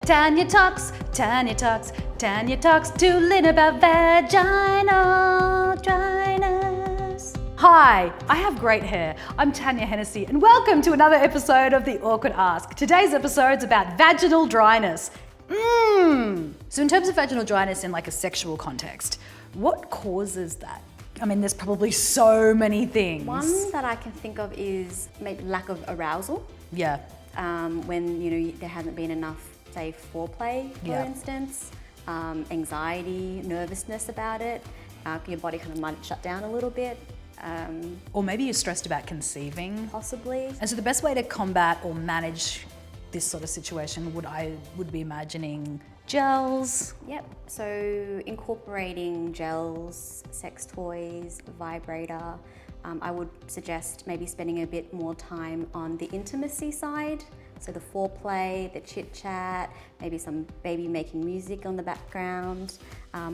Tanya talks, Tanya talks, Tanya talks to Lynn about vaginal dryness. Hi, I have great hair. I'm Tanya Hennessy and welcome to another episode of The Awkward Ask. Today's episode's about vaginal dryness. So in terms of vaginal dryness in like a sexual context, what causes that? I mean, there's probably so many things. One that I can think of is maybe lack of arousal. Yeah. When there hasn't been enough, say, foreplay, for instance. Anxiety, nervousness about it. Your body kind of might shut down a little bit. Or maybe you're stressed about conceiving. Possibly. And so the best way to combat or manage this sort of situation would be imagining gels. Yep. So incorporating gels, sex toys, vibrator. I would suggest maybe spending a bit more time on the intimacy side. So the foreplay, the chit chat, maybe some baby making music on the background,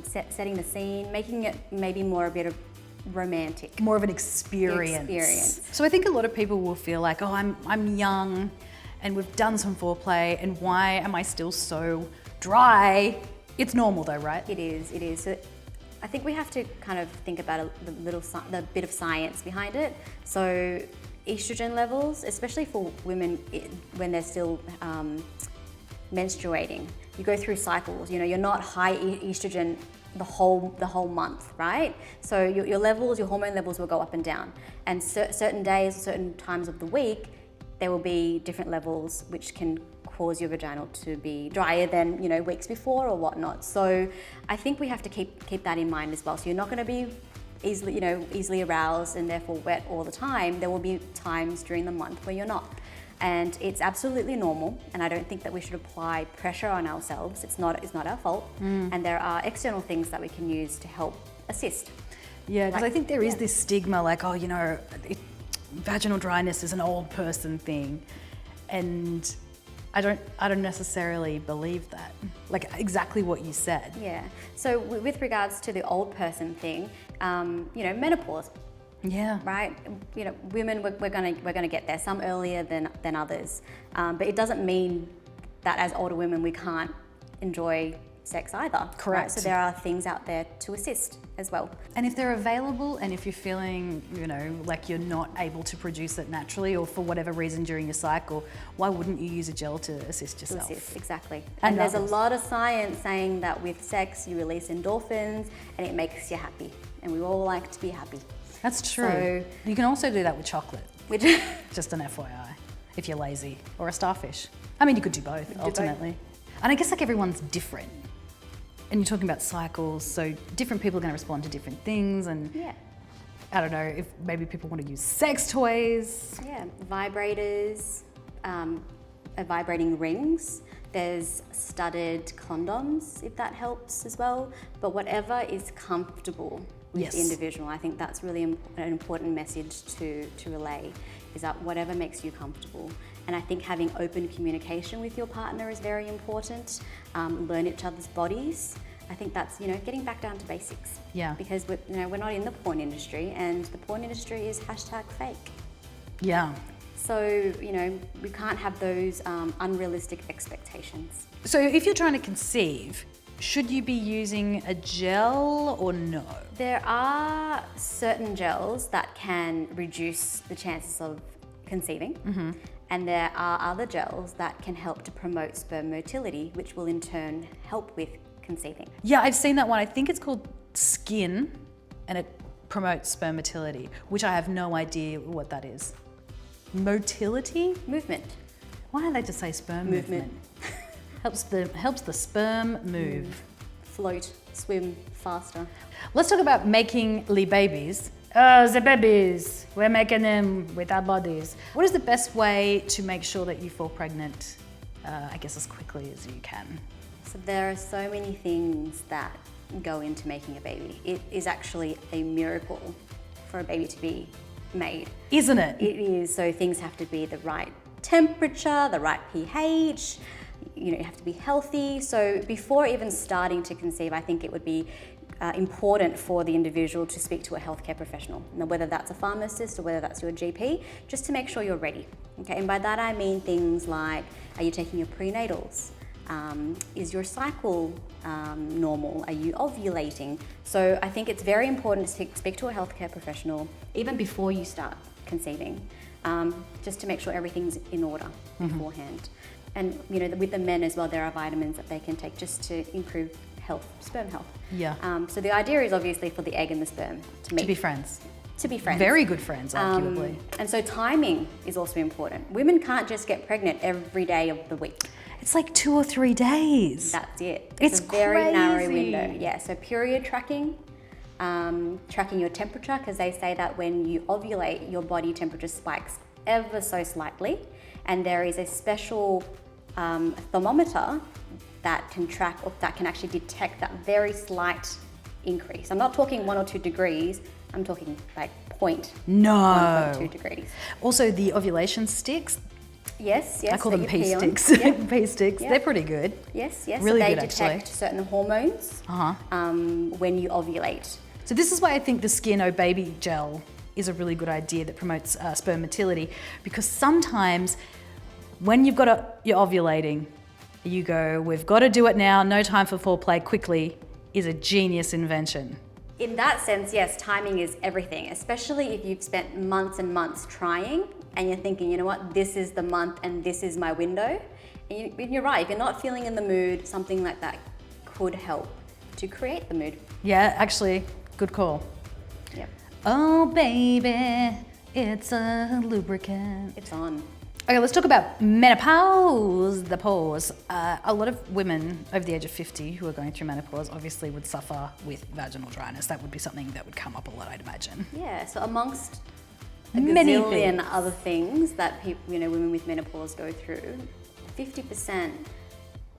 setting the scene, making it maybe more a bit of romantic. More of an experience. So I think a lot of people will feel like, oh, I'm young and we've done some foreplay and why am I still so dry? It's normal though, right? It is. So I think we have to kind of think about the bit of science behind it. So estrogen levels, especially for women when they're still menstruating, you go through cycles. You're not high estrogen the whole month, right? So your levels, your hormone levels will go up and down. And certain days, certain times of the week, there will be different levels which can cause your vaginal to be drier than weeks before or whatnot. So I think we have to keep that in mind as well. So you're not going to be easily aroused and therefore wet all the time. There will be times during the month where you're not. And it's absolutely normal, and I don't think that we should apply pressure on ourselves. It's not our fault. And there are external things that we can use to help assist. Yeah, because I think there is this stigma like, oh, vaginal dryness is an old person thing. And I don't necessarily believe that. Like exactly what you said. Yeah. So with regards to the old person thing, menopause. Yeah. Right. Women we're gonna get there. Some earlier than others, but it doesn't mean that as older women we can't enjoy sex either. Correct. Right? So there are things out there to assist as well. And if they're available, and if you're feeling, like you're not able to produce it naturally, or for whatever reason during your cycle, why wouldn't you use a gel to assist yourself? Exactly. And there's a lot of science saying that with sex you release endorphins and it makes you happy, and we all like to be happy. That's true. So, you can also do that with chocolate. Just an FYI, if you're lazy, or a starfish. I mean, you could do both ultimately. And I guess like everyone's different. And you're talking about cycles, so different people are going to respond to different things, and I don't know if maybe people want to use sex toys. Yeah, vibrators, vibrating rings. There's studded condoms, if that helps as well. But whatever is comfortable with the individual, I think that's really an important message to relay, is that whatever makes you comfortable. And I think having open communication with your partner is very important. Learn each other's bodies. I think that's, getting back down to basics. Yeah. Because we're not in the porn industry, and the porn industry is #fake. Yeah. So, we can't have those unrealistic expectations. So if you're trying to conceive, should you be using a gel or no? There are certain gels that can reduce the chances of conceiving. And there are other gels that can help to promote sperm motility, which will in turn help with conceiving. Yeah, I've seen that one. I think it's called Skin, and it promotes sperm motility, which I have no idea what that is. Motility? Movement. Why don't they just say sperm movement? helps the sperm move. Float, swim faster. Let's talk about making babies. Oh, the babies. We're making them with our bodies. What is the best way to make sure that you fall pregnant, I guess, as quickly as you can? So there are so many things that go into making a baby. It is actually a miracle for a baby to be made. Isn't it? It is. So things have to be the right temperature, the right pH. You have to be healthy. So before even starting to conceive, I think it would be important for the individual to speak to a healthcare professional. Now, whether that's a pharmacist or whether that's your GP, just to make sure you're ready. Okay, and by that I mean things like, are you taking your prenatals? Is your cycle normal? Are you ovulating? So I think it's very important to speak to a healthcare professional even before you start conceiving, just to make sure everything's in order beforehand. And with the men as well, there are vitamins that they can take just to improve health, sperm health. Yeah. So the idea is obviously for the egg and the sperm to meet. To be friends. To be friends. Very good friends, arguably. And so timing is also important. Women can't just get pregnant every day of the week. It's like 2 or 3 days. That's it. It's a very narrow crazy. window. Yeah, so period tracking, tracking your temperature, because they say that when you ovulate, your body temperature spikes ever so slightly. And there is a special thermometer that can track, or that can actually detect that very slight increase. I'm not talking 1 or 2 degrees, I'm talking like 1.2 degrees. Also, the ovulation sticks. Yes. I call that them you pea pee on. sticks. Yep. Pea sticks. Yep. They're pretty good. Yes. Really so they good, detect actually. certain hormones when you ovulate. So this is why I think the Skin O Baby gel is a really good idea that promotes sperm motility, because sometimes when you're ovulating, you go, we've got to do it now, no time for foreplay, quickly, is a genius invention. In that sense, yes, timing is everything, especially if you've spent months and months trying and you're thinking, you know what, this is the month and this is my window. And you're right, if you're not feeling in the mood, something like that could help to create the mood. Yeah, actually, good call. Yep, Oh baby, it's a lubricant. it's on. Okay, let's talk about menopause, the pause. A lot of women over the age of 50 who are going through menopause obviously would suffer with vaginal dryness. That would be something that would come up a lot, I'd imagine. Yeah, so amongst a Many gazillion things. other things that women with menopause go through, 50%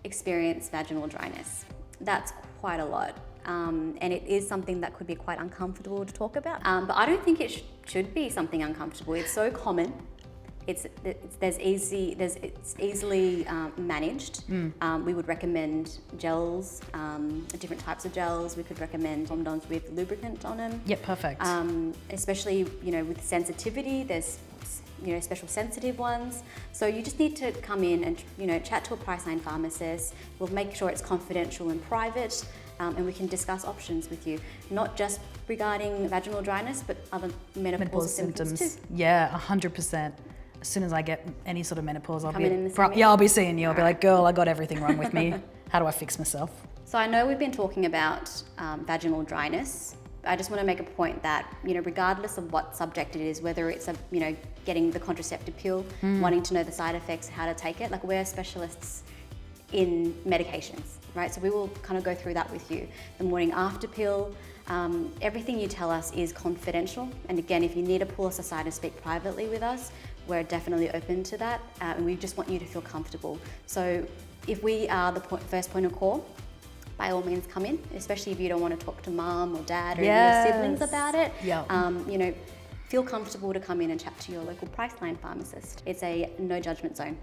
experience vaginal dryness. That's quite a lot. And it is something that could be quite uncomfortable to talk about. But I don't think it should be something uncomfortable. It's so common. It's easily managed. We would recommend gels, different types of gels. We could recommend condoms with lubricant on them. Yep, perfect. Especially with sensitivity, there's special sensitive ones. So you just need to come in and chat to a Priceline pharmacist. We'll make sure it's confidential and private, and we can discuss options with you, not just regarding vaginal dryness, but other menopausal symptoms too. Yeah, 100%. As soon as I get any sort of menopause, I'll I'll be seeing you. I'll be like, girl, I got everything wrong with me. How do I fix myself? So I know we've been talking about vaginal dryness. I just want to make a point that, regardless of what subject it is, whether it's getting the contraceptive pill, wanting to know the side effects, how to take it, like we're specialists in medications, right? So we will kind of go through that with you. The morning after pill, everything you tell us is confidential. And again, if you need to pull us aside and speak privately with us, we're definitely open to that. And we just want you to feel comfortable. So if we are the first point of call, by all means come in, especially if you don't want to talk to mum or dad or your siblings about it. Yeah. Feel comfortable to come in and chat to your local Priceline pharmacist. It's a no judgment zone.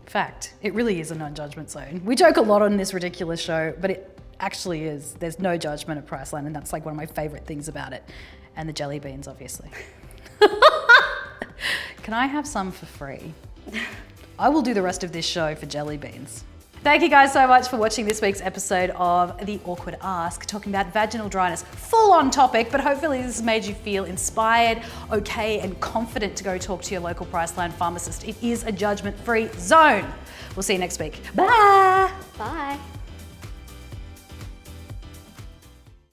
Fact, it really is a non-judgment zone. We joke a lot on this ridiculous show, but it actually is. There's no judgment at Priceline, and that's like one of my favorite things about it. And the jelly beans, obviously. Can I have some for free? I will do the rest of this show for jelly beans. Thank you guys so much for watching this week's episode of The Awkward Ask, talking about vaginal dryness. Full on topic, but hopefully this has made you feel inspired, okay, and confident to go talk to your local Priceline pharmacist. It is a judgment-free zone. We'll see you next week. Bye. Bye.